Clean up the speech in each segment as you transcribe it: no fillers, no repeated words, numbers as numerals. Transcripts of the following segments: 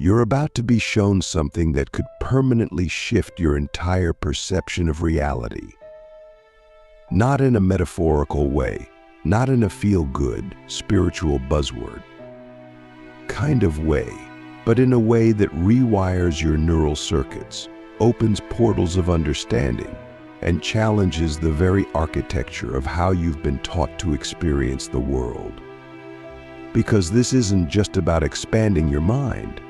You're about to be shown something that could permanently shift your entire perception of reality. Not in a metaphorical way, not in a feel-good, spiritual buzzword kind of way, but in a way that rewires your neural circuits, opens portals of understanding, and challenges the very architecture of how you've been taught to experience the world. Because this isn't just about expanding your mind.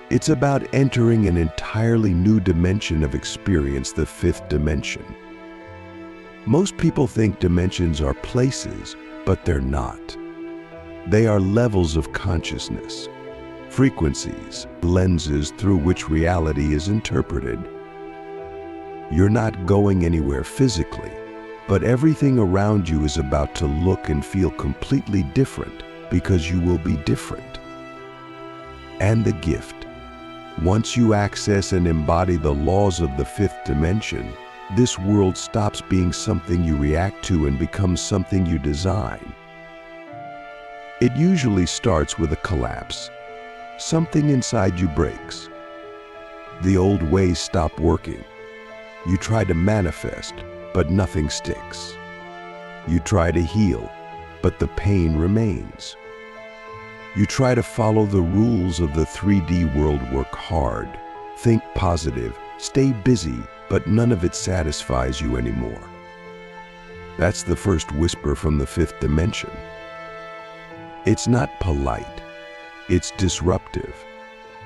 It's about entering an entirely new dimension of experience, the fifth dimension. Most people think dimensions are places, but they're not. They are levels of consciousness, frequencies, lenses through which reality is interpreted. You're not going anywhere physically, but everything around you is about to look and feel completely different because you will be different. And the gift. Once you access and embody the laws of the fifth dimension, this world stops being something you react to and becomes something you design. It usually starts with a collapse. Something inside you breaks. The old ways stop working. You try to manifest, but nothing sticks. You try to heal, but the pain remains. You try to follow the rules of the 3D world, work hard, think positive, stay busy, but none of it satisfies you anymore. That's the first whisper from the fifth dimension. It's not polite, it's disruptive.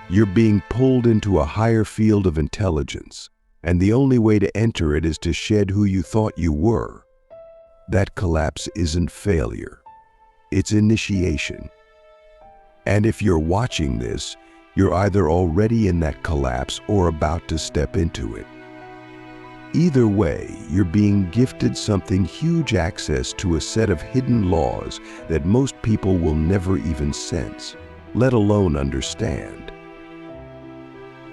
You're being pulled into a higher field of intelligence, and the only way to enter it is to shed who you thought you were. That collapse isn't failure, it's initiation. And if you're watching this, you're either already in that collapse or about to step into it. Either way, you're being gifted something huge: access to a set of hidden laws that most people will never even sense, let alone understand.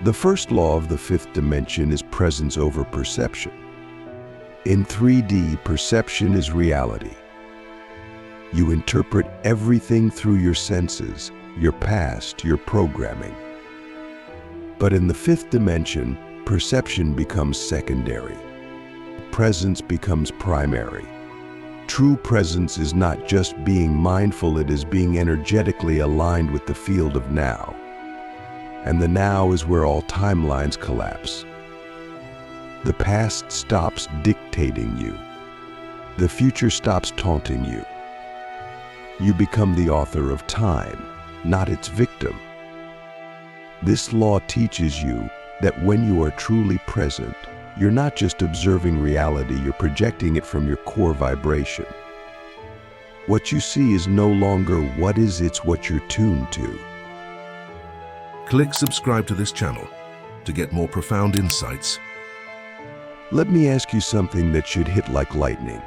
The first law of the fifth dimension is presence over perception. In 3D, perception is reality. You interpret everything through your senses, your past, your programming. But in the fifth dimension, perception becomes secondary. Presence becomes primary. True presence is not just being mindful, it is being energetically aligned with the field of now. And the now is where all timelines collapse. The past stops dictating you. The future stops taunting you. You become the author of time, not its victim. This law teaches you that when you are truly present, you're not just observing reality, you're projecting it from your core vibration. What you see is no longer what is, it's what you're tuned to. Click subscribe to this channel to get more profound insights. Let me ask you something that should hit like lightning.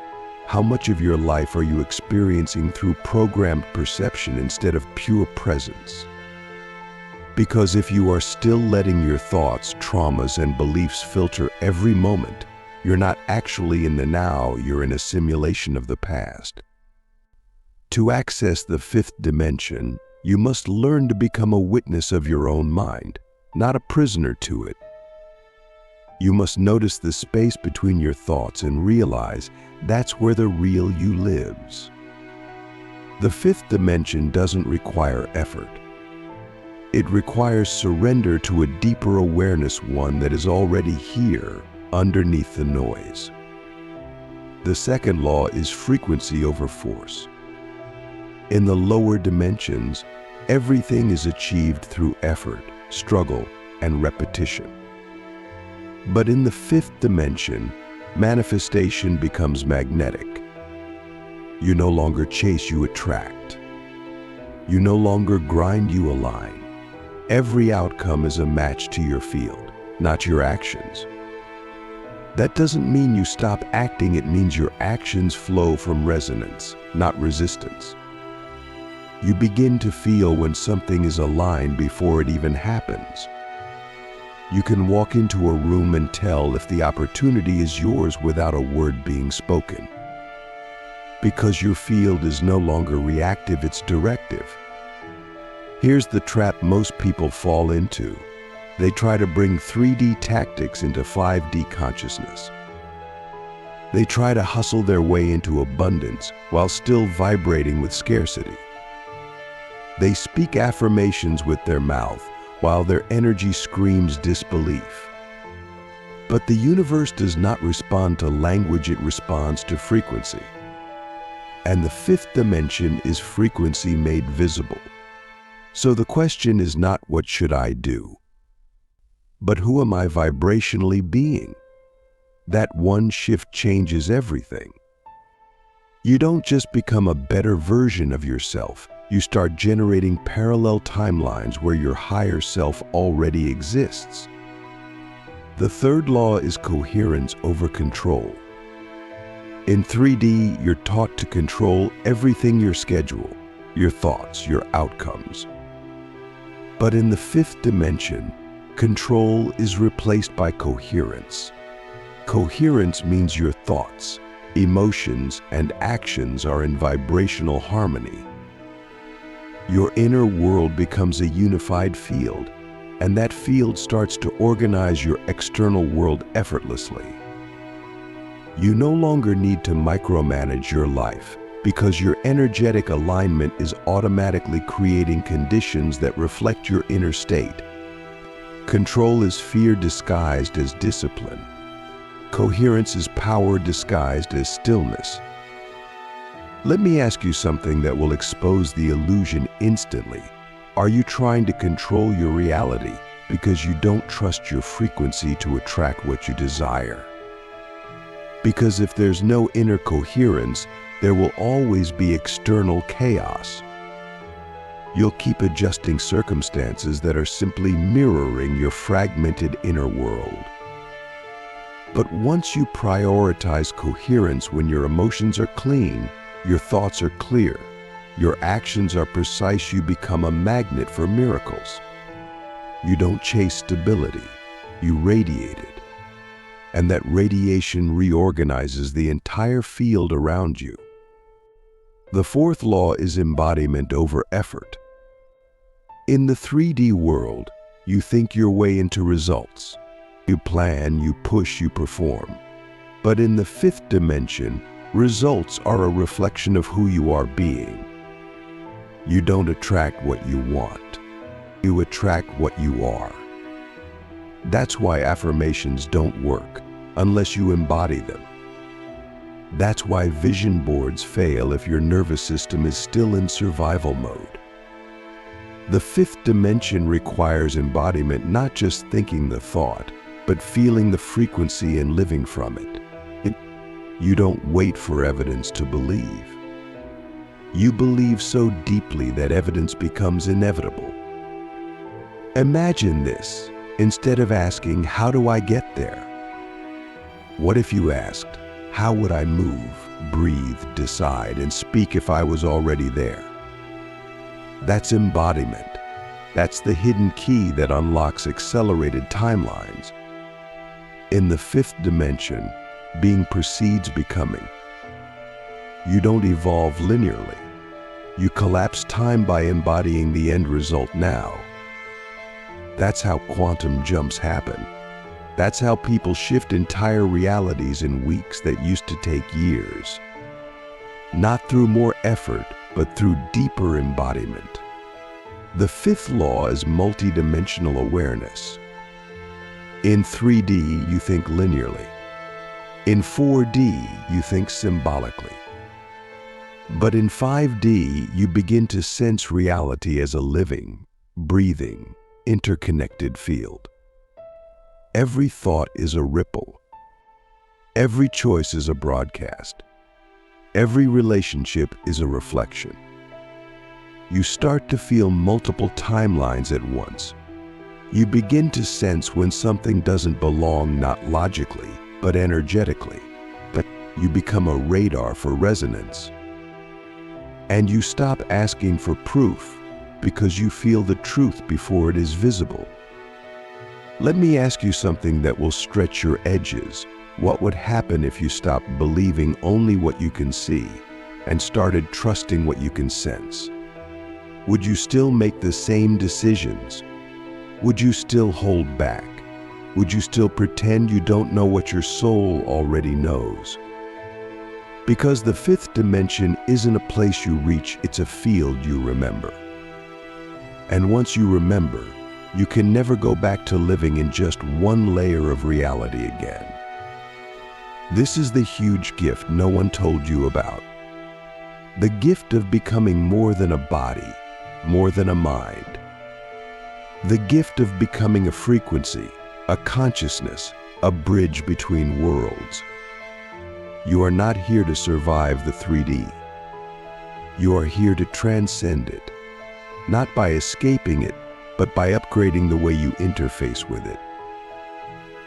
How much of your life are you experiencing through programmed perception instead of pure presence? Because if you are still letting your thoughts, traumas, and beliefs filter every moment, you're not actually in the now, you're in a simulation of the past. To access the fifth dimension, you must learn to become a witness of your own mind, not a prisoner to it. You must notice the space between your thoughts and realize that's where the real you lives. The fifth dimension doesn't require effort. It requires surrender to a deeper awareness, one that is already here, underneath the noise. The second law is frequency over force. In the lower dimensions, everything is achieved through effort, struggle, and repetition. But in the fifth dimension, manifestation becomes magnetic. You no longer chase, you attract. You no longer grind, you align. Every outcome is a match to your field, not your actions. That doesn't mean you stop acting, it means your actions flow from resonance, not resistance. You begin to feel when something is aligned before it even happens. You can walk into a room and tell if the opportunity is yours without a word being spoken. Because your field is no longer reactive, it's directive. Here's the trap most people fall into. They try to bring 3D tactics into 5D consciousness. They try to hustle their way into abundance while still vibrating with scarcity. They speak affirmations with their mouth while their energy screams disbelief. But the universe does not respond to language, it responds to frequency. And the fifth dimension is frequency made visible. So the question is not what should I do, but who am I vibrationally being? That one shift changes everything. You don't just become a better version of yourself, you start generating parallel timelines where your higher self already exists. The third law is coherence over control. In 3D, you're taught to control everything: your schedule, your thoughts, your outcomes. But in the fifth dimension, control is replaced by coherence. Coherence means your thoughts, emotions, and actions are in vibrational harmony. Your inner world becomes a unified field, and that field starts to organize your external world effortlessly. You no longer need to micromanage your life because your energetic alignment is automatically creating conditions that reflect your inner state. Control is fear disguised as discipline. Coherence is power disguised as stillness. Let me ask you something that will expose the illusion instantly. Are you trying to control your reality because you don't trust your frequency to attract what you desire? Because if there's no inner coherence, there will always be external chaos. You'll keep adjusting circumstances that are simply mirroring your fragmented inner world. But once you prioritize coherence, when your emotions are clean, your thoughts are clear, your actions are precise, you become a magnet for miracles. You don't chase stability, you radiate it. And that radiation reorganizes the entire field around you. The fourth law is embodiment over effort. In the 3D world, you think your way into results. You plan, you push, you perform. But in the fifth dimension, results are a reflection of who you are being. You don't attract what you want. You attract what you are. That's why affirmations don't work unless you embody them. That's why vision boards fail if your nervous system is still in survival mode. The fifth dimension requires embodiment, not just thinking the thought, but feeling the frequency and living from it. You don't wait for evidence to believe. You believe so deeply that evidence becomes inevitable. Imagine this. Instead of asking, "How do I get there?" what if you asked, "How would I move, breathe, decide, and speak if I was already there?" That's embodiment. That's the hidden key that unlocks accelerated timelines. In the fifth dimension, being precedes becoming. You don't evolve linearly. You collapse time by embodying the end result now. That's how quantum jumps happen. That's how people shift entire realities in weeks that used to take years. Not through more effort, but through deeper embodiment. The fifth law is multidimensional awareness. In 3D, you think linearly. In 4D, you think symbolically. But in 5D, you begin to sense reality as a living, breathing, interconnected field. Every thought is a ripple. Every choice is a broadcast. Every relationship is a reflection. You start to feel multiple timelines at once. You begin to sense when something doesn't belong, not logically, but energetically. But you become a radar for resonance. And you stop asking for proof because you feel the truth before it is visible. Let me ask you something that will stretch your edges. What would happen if you stopped believing only what you can see and started trusting what you can sense? Would you still make the same decisions? Would you still hold back? Would you still pretend you don't know what your soul already knows? Because the fifth dimension isn't a place you reach, it's a field you remember. And once you remember, you can never go back to living in just one layer of reality again. This is the huge gift no one told you about. The gift of becoming more than a body, more than a mind. The gift of becoming a frequency, a consciousness, a bridge between worlds. You are not here to survive the 3D. You are here to transcend it, not by escaping it, but by upgrading the way you interface with it.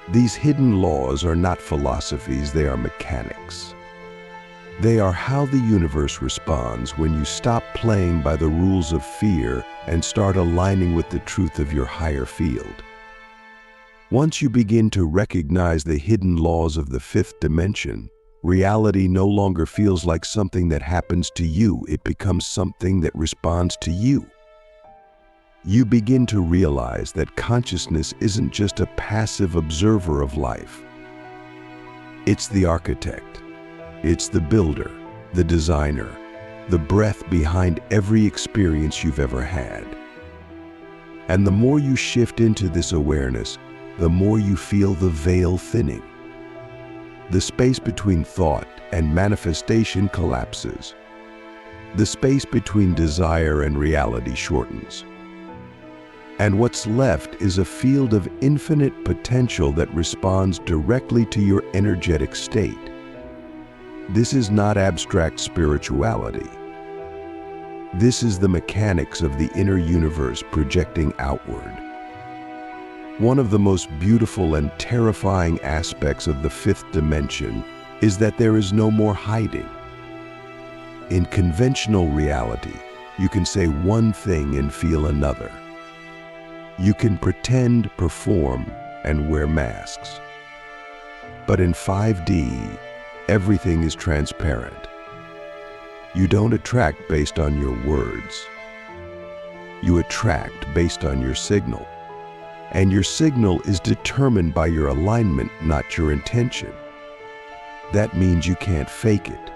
These hidden laws are not philosophies, they are mechanics. They are how the universe responds when you stop playing by the rules of fear and start aligning with the truth of your higher field. Once you begin to recognize the hidden laws of the fifth dimension, reality no longer feels like something that happens to you, it becomes something that responds to you. You begin to realize that consciousness isn't just a passive observer of life. It's the architect. It's the builder, the designer, the breath behind every experience you've ever had. And the more you shift into this awareness, the more you feel the veil thinning. The space between thought and manifestation collapses. The space between desire and reality shortens. And what's left is a field of infinite potential that responds directly to your energetic state. This is not abstract spirituality. This is the mechanics of the inner universe projecting outward. One of the most beautiful and terrifying aspects of the fifth dimension is that there is no more hiding. In conventional reality, you can say one thing and feel another. You can pretend, perform, and wear masks. But in 5D, everything is transparent. You don't attract based on your words. You attract based on your signal. And your signal is determined by your alignment, not your intention. That means you can't fake it.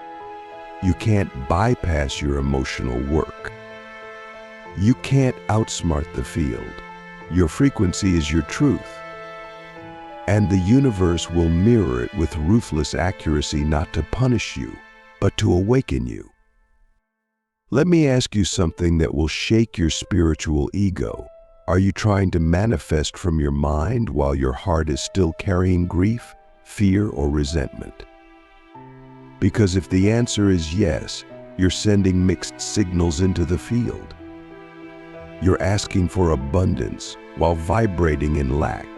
You can't bypass your emotional work. You can't outsmart the field. Your frequency is your truth. And the universe will mirror it with ruthless accuracy, not to punish you, but to awaken you. Let me ask you something that will shake your spiritual ego. Are you trying to manifest from your mind while your heart is still carrying grief, fear, or resentment? Because if the answer is yes, you're sending mixed signals into the field. You're asking for abundance while vibrating in lack.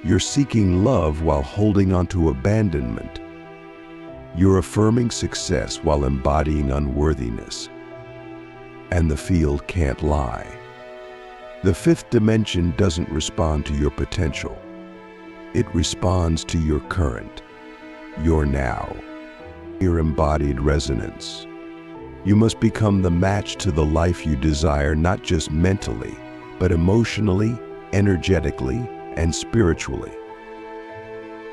You're seeking love while holding on to abandonment. You're affirming success while embodying unworthiness. And the field can't lie. The fifth dimension doesn't respond to your potential. It responds to your current, your now, your embodied resonance. You must become the match to the life you desire, not just mentally, but emotionally, energetically, and spiritually.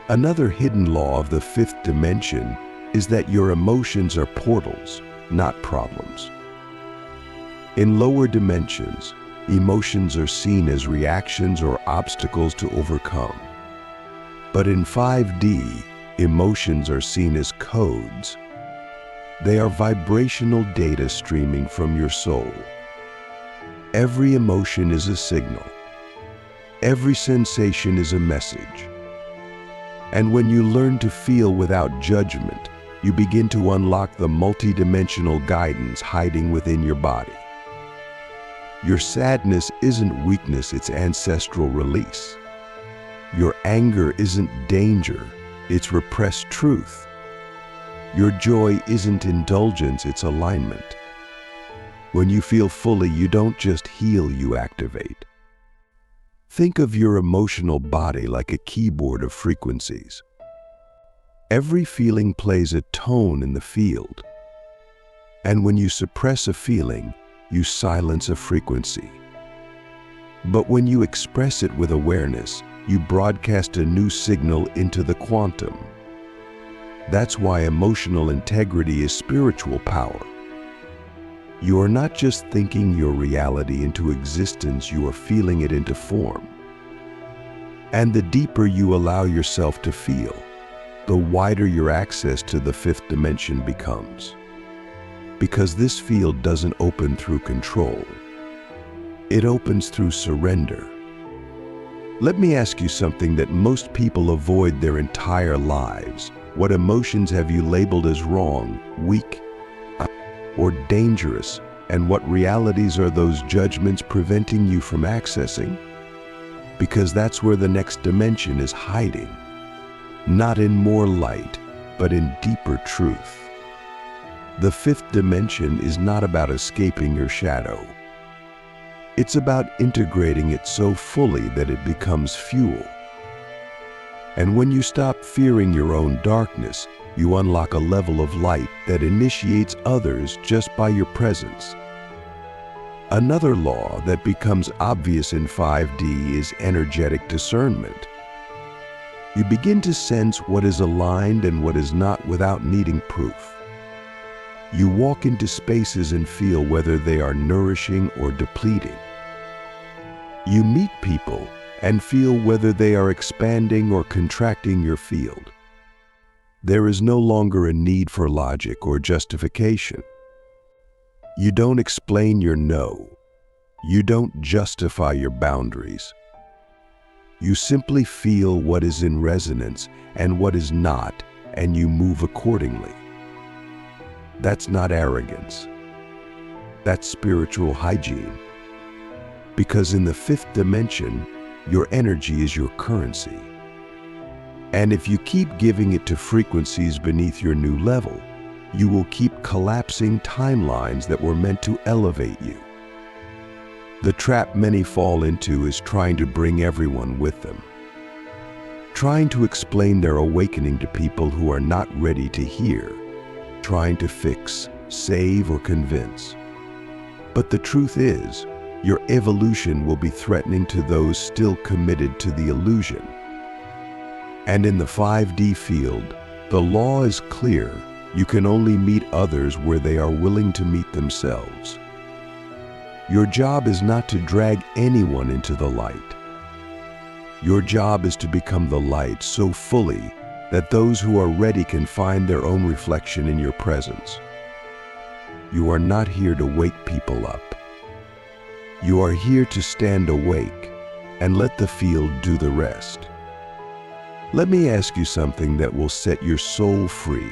Another hidden law of the fifth dimension is that your emotions are portals, not problems. In lower dimensions, emotions are seen as reactions or obstacles to overcome. But in 5D, emotions are seen as codes. They are vibrational data streaming from your soul. Every emotion is a signal. Every sensation is a message. And when you learn to feel without judgment, you begin to unlock the multidimensional guidance hiding within your body. Your sadness isn't weakness, it's ancestral release. Your anger isn't danger, it's repressed truth. Your joy isn't indulgence, it's alignment. When you feel fully, you don't just heal, you activate. Think of your emotional body like a keyboard of frequencies. Every feeling plays a tone in the field. And when you suppress a feeling, you silence a frequency. But when you express it with awareness, you broadcast a new signal into the quantum. That's why emotional integrity is spiritual power. You are not just thinking your reality into existence, you are feeling it into form. And the deeper you allow yourself to feel, the wider your access to the fifth dimension becomes. Because this field doesn't open through control. It opens through surrender. Let me ask you something that most people avoid their entire lives. What emotions have you labeled as wrong, weak, or dangerous? And what realities are those judgments preventing you from accessing? Because that's where the next dimension is hiding. Not in more light, but in deeper truth. The fifth dimension is not about escaping your shadow. It's about integrating it so fully that it becomes fuel. And when you stop fearing your own darkness, you unlock a level of light that initiates others just by your presence. Another law that becomes obvious in 5D is energetic discernment. You begin to sense what is aligned and what is not without needing proof. You walk into spaces and feel whether they are nourishing or depleting. You meet people and feel whether they are expanding or contracting your field. There is no longer a need for logic or justification. You don't explain your no. You don't justify your boundaries. You simply feel what is in resonance and what is not, and you move accordingly. That's not arrogance. That's spiritual hygiene. Because in the fifth dimension, your energy is your currency. And if you keep giving it to frequencies beneath your new level, you will keep collapsing timelines that were meant to elevate you. The trap many fall into is trying to bring everyone with them. Trying to explain their awakening to people who are not ready to hear. Trying to fix, save, or convince. But the truth is, your evolution will be threatening to those still committed to the illusion. And in the 5D field, the law is clear. You can only meet others where they are willing to meet themselves. Your job is not to drag anyone into the light. Your job is to become the light so fully that those who are ready can find their own reflection in your presence. You are not here to wake people up. You are here to stand awake and let the field do the rest. Let me ask you something that will set your soul free.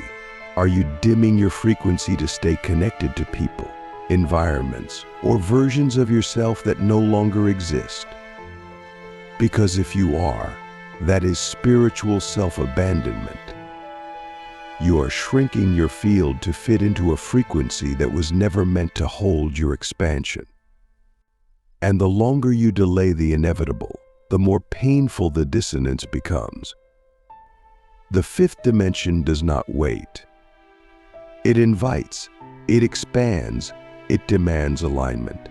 Are you dimming your frequency to stay connected to people, environments, or versions of yourself that no longer exist? Because if you are, that is spiritual self-abandonment. You are shrinking your field to fit into a frequency that was never meant to hold your expansion. And the longer you delay the inevitable, the more painful the dissonance becomes. The fifth dimension does not wait. It invites, it expands, it demands alignment.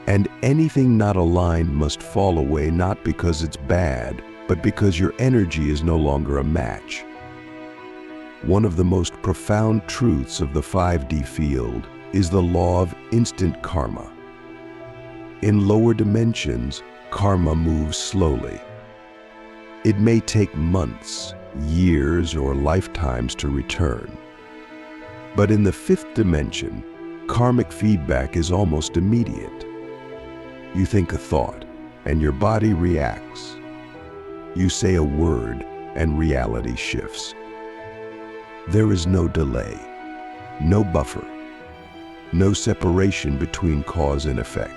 And anything not aligned must fall away, not because it's bad, but because your energy is no longer a match. One of the most profound truths of the 5D field is the law of instant karma. In lower dimensions, karma moves slowly. It may take months, years, or lifetimes to return. But in the fifth dimension, karmic feedback is almost immediate. You think a thought, and your body reacts. You say a word, and reality shifts. There is no delay, no buffer, no separation between cause and effect.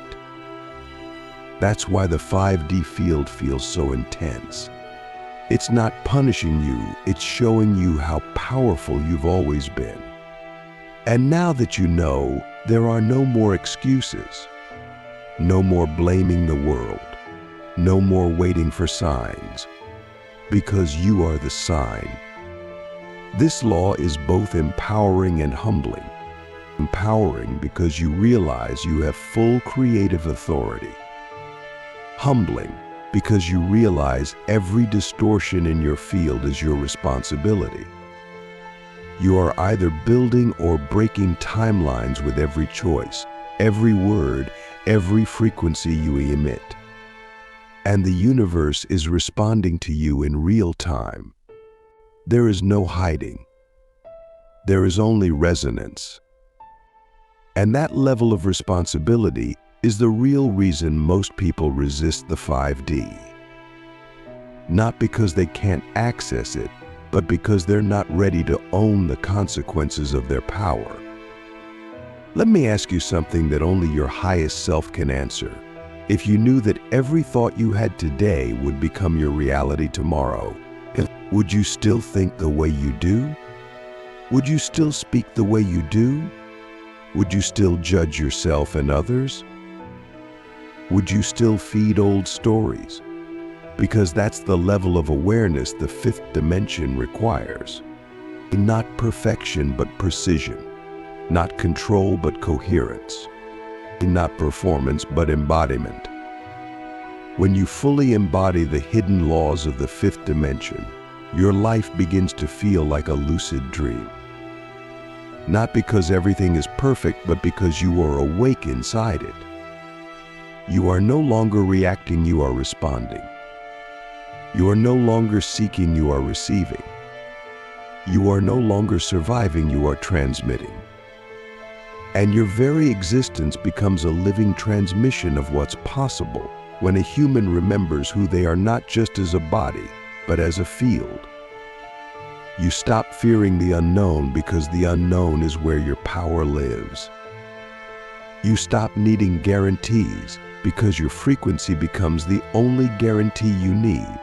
That's why the 5D field feels so intense. It's not punishing you, it's showing you how powerful you've always been. And now that you know, there are no more excuses. No more blaming the world. No more waiting for signs. Because you are the sign. This law is both empowering and humbling. Empowering because you realize you have full creative authority. Humbling because you realize every distortion in your field is your responsibility. You are either building or breaking timelines with every choice, every word, every frequency you emit. And the universe is responding to you in real time. There is no hiding. There is only resonance. And that level of responsibility is the real reason most people resist the 5D. Not because they can't access it, but because they're not ready to own the consequences of their power. Let me ask you something that only your highest self can answer. If you knew that every thought you had today would become your reality tomorrow, would you still think the way you do? Would you still speak the way you do? Would you still judge yourself and others? Would you still feed old stories? Because that's the level of awareness the fifth dimension requires. Not perfection, but precision. Not control, but coherence. Not performance, but embodiment. When you fully embody the hidden laws of the fifth dimension, your life begins to feel like a lucid dream. Not because everything is perfect, but because you are awake inside it. You are no longer reacting, you are responding. You are no longer seeking, you are receiving. You are no longer surviving, you are transmitting. And your very existence becomes a living transmission of what's possible when a human remembers who they are, not just as a body, but as a field. You stop fearing the unknown because the unknown is where your power lives. You stop needing guarantees because your frequency becomes the only guarantee you need.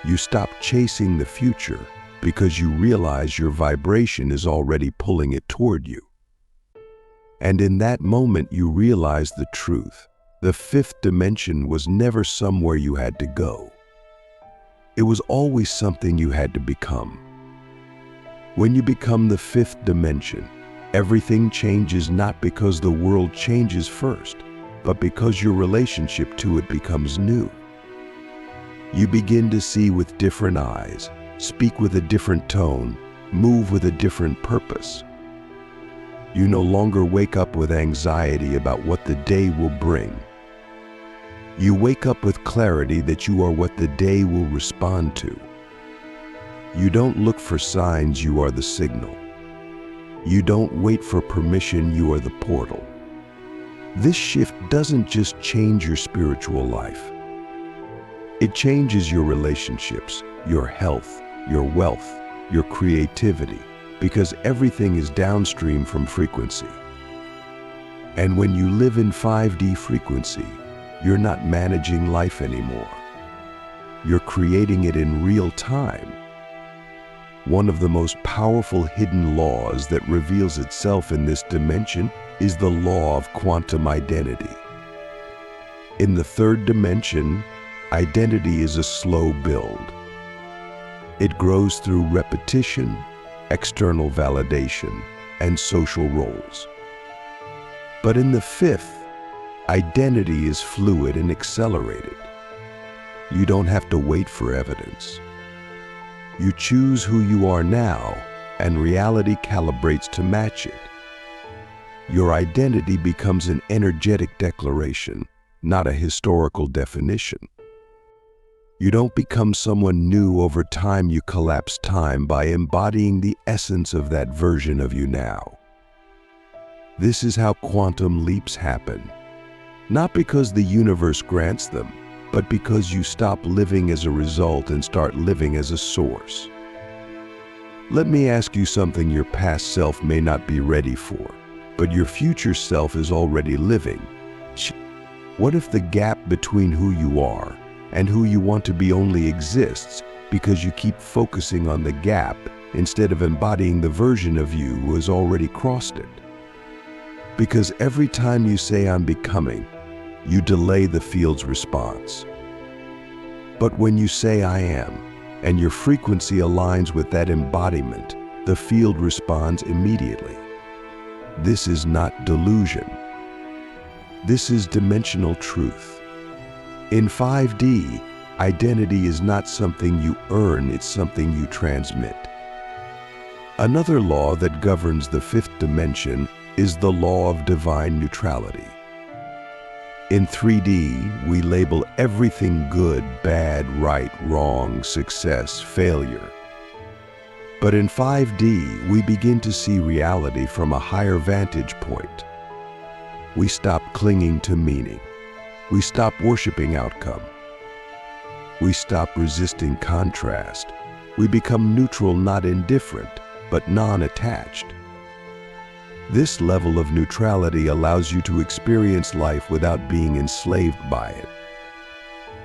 You stop chasing the future because you realize your vibration is already pulling it toward you. And in that moment you realize the truth. The fifth dimension was never somewhere you had to go. It was always something you had to become. When you become the fifth dimension, everything changes, not because the world changes first, but because your relationship to it becomes new. You begin to see with different eyes, speak with a different tone, move with a different purpose. You no longer wake up with anxiety about what the day will bring. You wake up with clarity that you are what the day will respond to. You don't look for signs, you are the signal. You don't wait for permission, you are the portal. This shift doesn't just change your spiritual life. It changes your relationships, your health, your wealth, your creativity, because everything is downstream from frequency. And when you live in 5D frequency, you're not managing life anymore. You're creating it in real time. One of the most powerful hidden laws that reveals itself in this dimension is the law of quantum identity. In the third dimension, identity is a slow build. It grows through repetition, external validation, and social roles. But in the fifth, identity is fluid and accelerated. You don't have to wait for evidence. You choose who you are now, and reality calibrates to match it. Your identity becomes an energetic declaration, not a historical definition. You don't become someone new over time, you collapse time by embodying the essence of that version of you now. This is how quantum leaps happen. Not because the universe grants them, but because you stop living as a result and start living as a source. Let me ask you something your past self may not be ready for, but your future self is already living. What if the gap between who you are and who you want to be only exists because you keep focusing on the gap instead of embodying the version of you who has already crossed it? Because every time you say I'm becoming, you delay the field's response. But when you say I am, and your frequency aligns with that embodiment, the field responds immediately. This is not delusion. This is dimensional truth. In 5D, identity is not something you earn, it's something you transmit. Another law that governs the fifth dimension is the law of divine neutrality. In 3D, we label everything good, bad, right, wrong, success, failure. But in 5D, we begin to see reality from a higher vantage point. We stop clinging to meaning. We stop worshiping outcome. We stop resisting contrast. We become neutral, not indifferent, but non-attached. This level of neutrality allows you to experience life without being enslaved by it.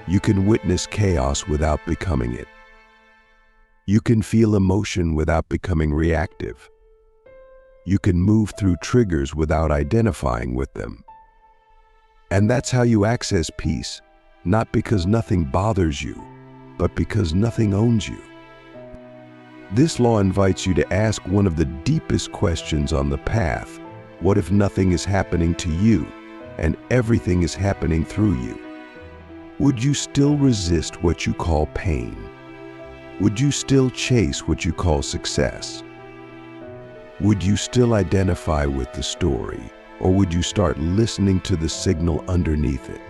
You can witness chaos without becoming it. You can feel emotion without becoming reactive. You can move through triggers without identifying with them. And that's how you access peace, not because nothing bothers you, but because nothing owns you. This law invites you to ask one of the deepest questions on the path. What if nothing is happening to you and everything is happening through you? Would you still resist what you call pain? Would you still chase what you call success? Would you still identify with the story, or would you start listening to the signal underneath it?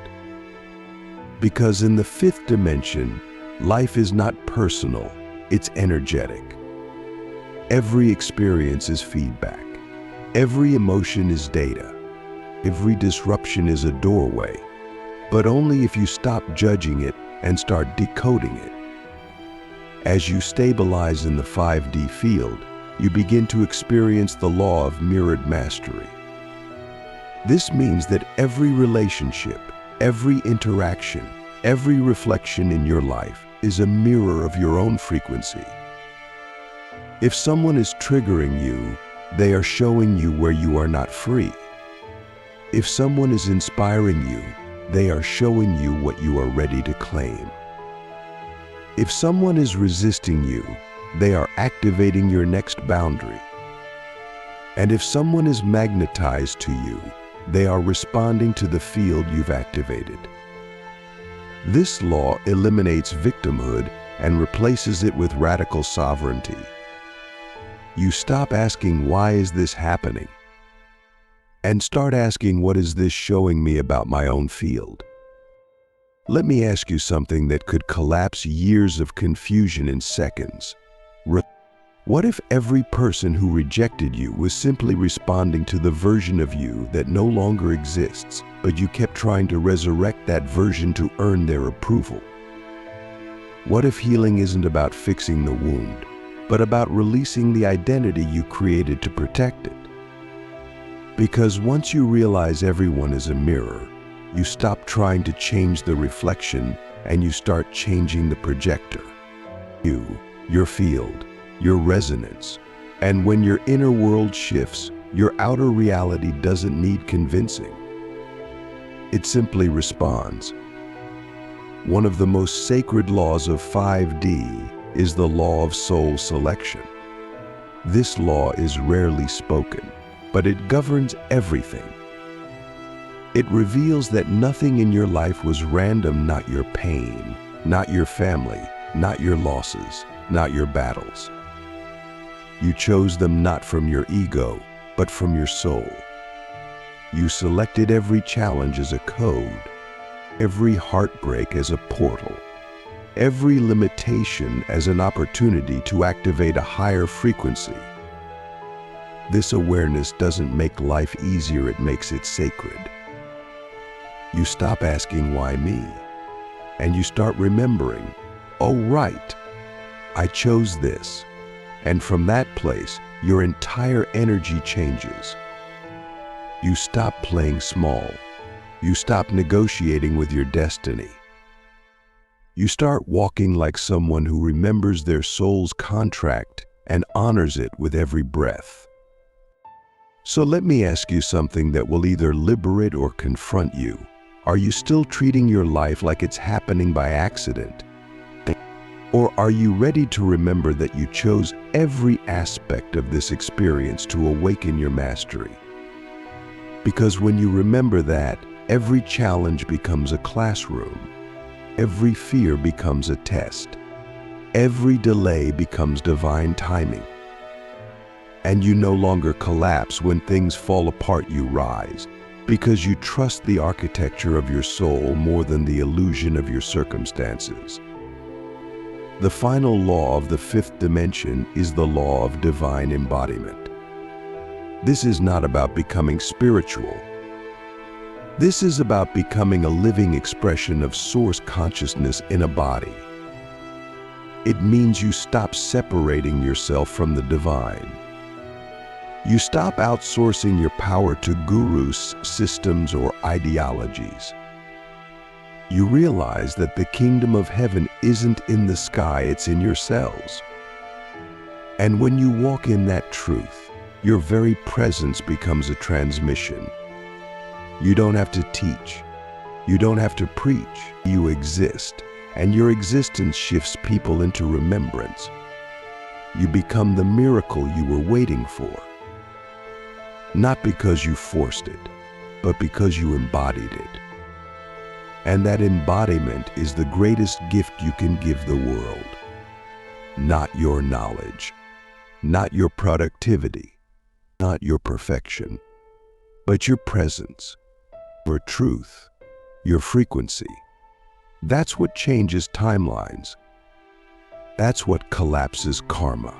Because in the fifth dimension, life is not personal, it's energetic. Every experience is feedback. Every emotion is data. Every disruption is a doorway, but only if you stop judging it and start decoding it. As you stabilize in the 5D field, you begin to experience the law of mirrored mastery. This means that every relationship, every interaction, every reflection in your life is a mirror of your own frequency. If someone is triggering you, they are showing you where you are not free. If someone is inspiring you, they are showing you what you are ready to claim. If someone is resisting you, they are activating your next boundary. And if someone is magnetized to you, they are responding to the field you've activated. This law eliminates victimhood and replaces it with radical sovereignty. You stop asking, why is this happening? And start asking, what is this showing me about my own field? Let me ask you something that could collapse years of confusion in seconds. What if every person who rejected you was simply responding to the version of you that no longer exists, but you kept trying to resurrect that version to earn their approval? What if healing isn't about fixing the wound, but about releasing the identity you created to protect it? Because once you realize everyone is a mirror, you stop trying to change the reflection and you start changing the projector. You, your field, your resonance. And when your inner world shifts, your outer reality doesn't need convincing. It simply responds. One of the most sacred laws of 5D is the law of soul selection. This law is rarely spoken, but it governs everything. It reveals that nothing in your life was random, not your pain, not your family, not your losses, not your battles. You chose them not from your ego, but from your soul. You selected every challenge as a code, every heartbreak as a portal, every limitation as an opportunity to activate a higher frequency. This awareness doesn't make life easier, it makes it sacred. You stop asking, why me? And you start remembering, oh right, I chose this. And from that place, your entire energy changes. You stop playing small. You stop negotiating with your destiny. You start walking like someone who remembers their soul's contract and honors it with every breath. So let me ask you something that will either liberate or confront you. Are you still treating your life like it's happening by accident? Or are you ready to remember that you chose every aspect of this experience to awaken your mastery? Because when you remember that, every challenge becomes a classroom. Every fear becomes a test. Every delay becomes divine timing. And you no longer collapse when things fall apart, you rise, because you trust the architecture of your soul more than the illusion of your circumstances. The final law of the fifth dimension is the law of divine embodiment. This is not about becoming spiritual. This is about becoming a living expression of source consciousness in a body. It means you stop separating yourself from the divine. You stop outsourcing your power to gurus, systems, or ideologies. You realize that the kingdom of heaven isn't in the sky, it's in your cells. And when you walk in that truth, your very presence becomes a transmission. You don't have to teach. You don't have to preach. You exist, and your existence shifts people into remembrance. You become the miracle you were waiting for. Not because you forced it, but because you embodied it. And that embodiment is the greatest gift you can give the world. Not your knowledge, not your productivity, not your perfection, but your presence, your truth, your frequency. That's what changes timelines. That's what collapses karma.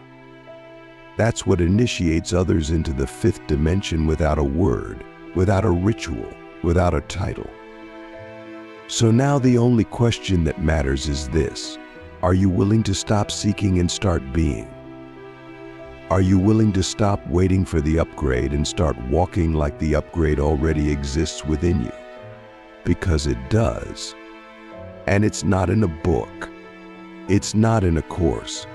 That's what initiates others into the fifth dimension without a word, without a ritual, without a title. So now the only question that matters is this: are you willing to stop seeking and start being? Are you willing to stop waiting for the upgrade and start walking like the upgrade already exists within you? Because it does. And it's not in a book. It's not in a course.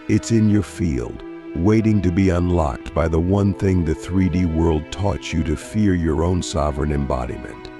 It's in your field, waiting to be unlocked by the one thing the 3D world taught you to fear: your own sovereign embodiment.